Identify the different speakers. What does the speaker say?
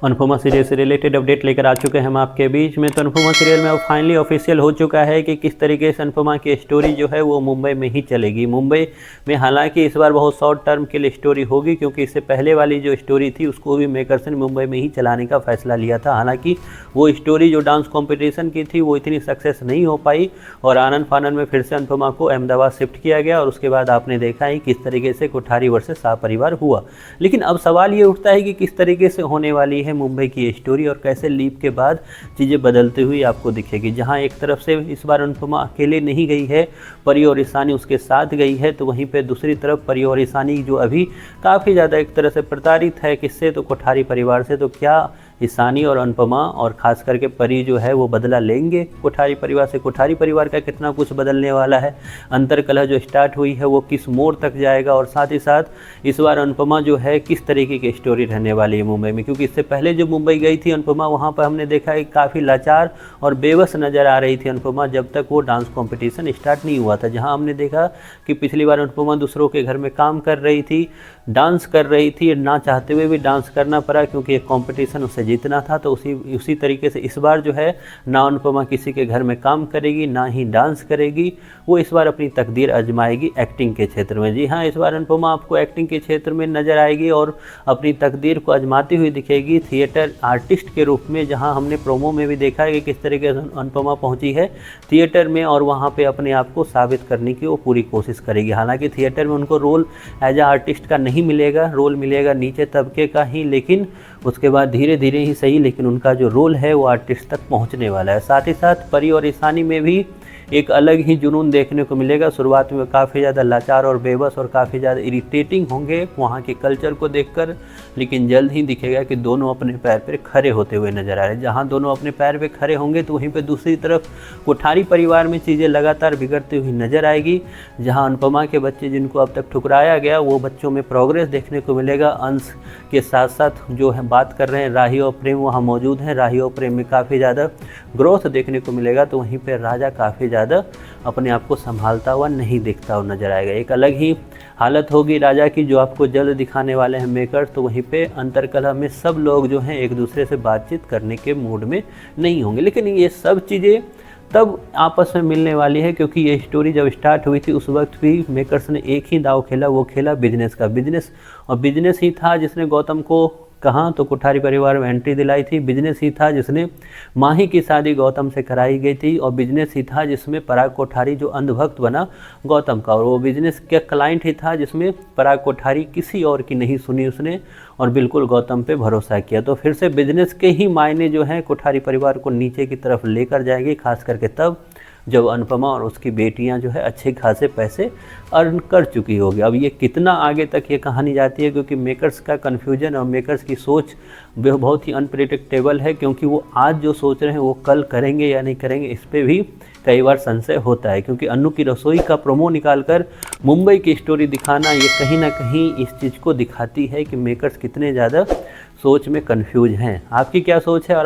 Speaker 1: Anupama serial से related update लेकर आ चुके हैं हम आपके बीच में। तो अनुपमा सीरियल में अब फाइनली ऑफिशियल हो चुका है कि किस तरीके से अनुपमा की स्टोरी जो है वो मुंबई में ही चलेगी। मुंबई में हालांकि इस बार बहुत शॉर्ट टर्म के लिए स्टोरी होगी, क्योंकि इससे पहले वाली जो स्टोरी थी उसको भी मेकर्स ने मुंबई में ही चलाने का फैसला लिया था। हालांकि वो स्टोरी जो डांस कॉम्पिटिशन की थी वो इतनी सक्सेस नहीं हो पाई और आनन फानन में फिर से अनुपमा को अहमदाबाद शिफ्ट किया गया और उसके बाद आपने देखा ही किस तरीके से कोठारी वर्सेस शाह परिवार हुआ। लेकिन अब सवाल ये उठता है कि किस तरीके से होने वाली है मुंबई की स्टोरी और कैसे लीप के बाद चीज़ें बदलती हुई आपको दिखेगी। जहां एक तरफ से इस बार अनुपमा अकेले नहीं गई है, परी और ईशानी उसके साथ गई है, तो वहीं पे दूसरी तरफ परी और ईशानी जो अभी काफ़ी ज़्यादा एक तरह से प्रताड़ित है किससे, तो कोठारी परिवार से। तो क्या ईशानी और अनुपमा और ख़ास करके परी जो है वो बदला लेंगे कोठारी परिवार से? कोठारी परिवार का कितना कुछ बदलने वाला है, अंतरकलह जो स्टार्ट हुई है वो किस मोड़ तक जाएगा, और साथ ही साथ इस बार अनुपमा जो है किस तरीके की स्टोरी रहने वाली है मुंबई में। क्योंकि इससे पहले जो मुंबई गई थी अनुपमा, वहाँ पर हमने देखा है काफ़ी लाचार और बेबस नज़र आ रही थी अनुपमा जब तक वो डांस कॉम्पिटिशन स्टार्ट नहीं हुआ था। जहाँ हमने देखा कि पिछली बार अनुपमा दूसरों के घर में काम कर रही थी, डांस कर रही थी, ना चाहते हुए भी डांस करना पड़ा क्योंकि एक कॉम्पिटिशन उसे जीतना था। तो उसी तरीके से इस बार जो है ना अनुपमा किसी के घर में काम करेगी ना ही डांस करेगी, वो इस बार अपनी तकदीर आजमाएगी एक्टिंग के क्षेत्र में। जी हाँ, इस बार अनुपमा आपको एक्टिंग के क्षेत्र में नज़र आएगी और अपनी तकदीर को आजमाती हुई दिखेगी थिएटर आर्टिस्ट के रूप में। जहाँ हमने प्रोमो में भी देखा है कि किस तरीके से अनुपमा पहुँची है थिएटर में और वहाँ पर अपने आप को साबित करने की वो पूरी कोशिश करेगी। हालाँकि थिएटर में उनको रोल एज आ आर्टिस्ट का नहीं मिलेगा, रोल मिलेगा नीचे तबके का ही, लेकिन उसके बाद धीरे धीरे ही सही, लेकिन उनका जो रोल है वो आर्टिस्ट तक पहुंचने वाला है। साथ ही साथ परी और ईशानी में भी एक अलग ही जुनून देखने को मिलेगा। शुरुआत में काफ़ी ज़्यादा लाचार और बेबस और काफ़ी ज़्यादा इरिटेटिंग होंगे वहाँ के कल्चर को देखकर, लेकिन जल्द ही दिखेगा कि दोनों अपने पैर पर खड़े होते हुए नजर आ रहे हैं। जहाँ दोनों अपने पैर पर खड़े होंगे तो वहीं पर दूसरी तरफ कोठारी परिवार में चीज़ें लगातार बिगड़ती हुई नजर आएगी। जहाँ अनुपमा के बच्चे जिनको अब तक ठुकराया गया वो बच्चों में प्रोग्रेस देखने को मिलेगा। अंश के साथ साथ जो है बात कर रहे हैं राही और प्रेम वहाँ मौजूद हैं, राही और प्रेम में काफ़ी ज़्यादा ग्रोथ देखने को मिलेगा। तो वहीं पर राजा काफ़ी ज़्यादा अपने आप को संभालता हुआ नहीं दिखता हुआ नजर आएगा। एक अलग ही हालत होगी राजा की जो आपको जल्द दिखाने वाले हैं मेकर। तो वहीं पे अंतरकलह में सब लोग जो हैं एक दूसरे से बातचीत करने के मूड में नहीं होंगे। लेकिन ये सब चीज़ें तब आपस में मिलने वाली है, क्योंकि ये स्टोरी जब स्टार्ट हुई थी उस वक्त भी मेकर्स ने एक ही दाव खेला, वो खेला बिजनेस का। बिजनेस और बिजनेस ही था जिसने गौतम को कहाँ तो कोठारी परिवार में एंट्री दिलाई थी। बिजनेस ही था जिसने माही की शादी गौतम से कराई गई थी और बिजनेस ही था जिसमें पराग कोठारी जो अंधभक्त बना गौतम का, और वो बिजनेस के क्लाइंट ही था जिसमें पराग कोठारी किसी और की नहीं सुनी उसने और बिल्कुल गौतम पे भरोसा किया। तो फिर से बिजनेस के ही मायने जो हैं कोठारी परिवार को नीचे की तरफ लेकर जाएंगे, खास करके तब जब अनुपमा और उसकी बेटियां जो है अच्छे खासे पैसे अर्न कर चुकी होगी। अब ये कितना आगे तक ये कहानी जाती है, क्योंकि मेकर्स का कन्फ्यूजन और मेकर्स की सोच बहुत ही अनप्रेडिक्टेबल है, क्योंकि वो आज जो सोच रहे हैं वो कल करेंगे या नहीं करेंगे, इस पर भी कई बार संशय होता है। क्योंकि अन्नू की रसोई का प्रोमो निकालकर मुंबई की स्टोरी दिखाना ये कहीं ना कहीं इस चीज़ को दिखाती है कि मेकर्स कितने ज़्यादा सोच में कन्फ्यूज हैं। आपकी क्या सोच है? और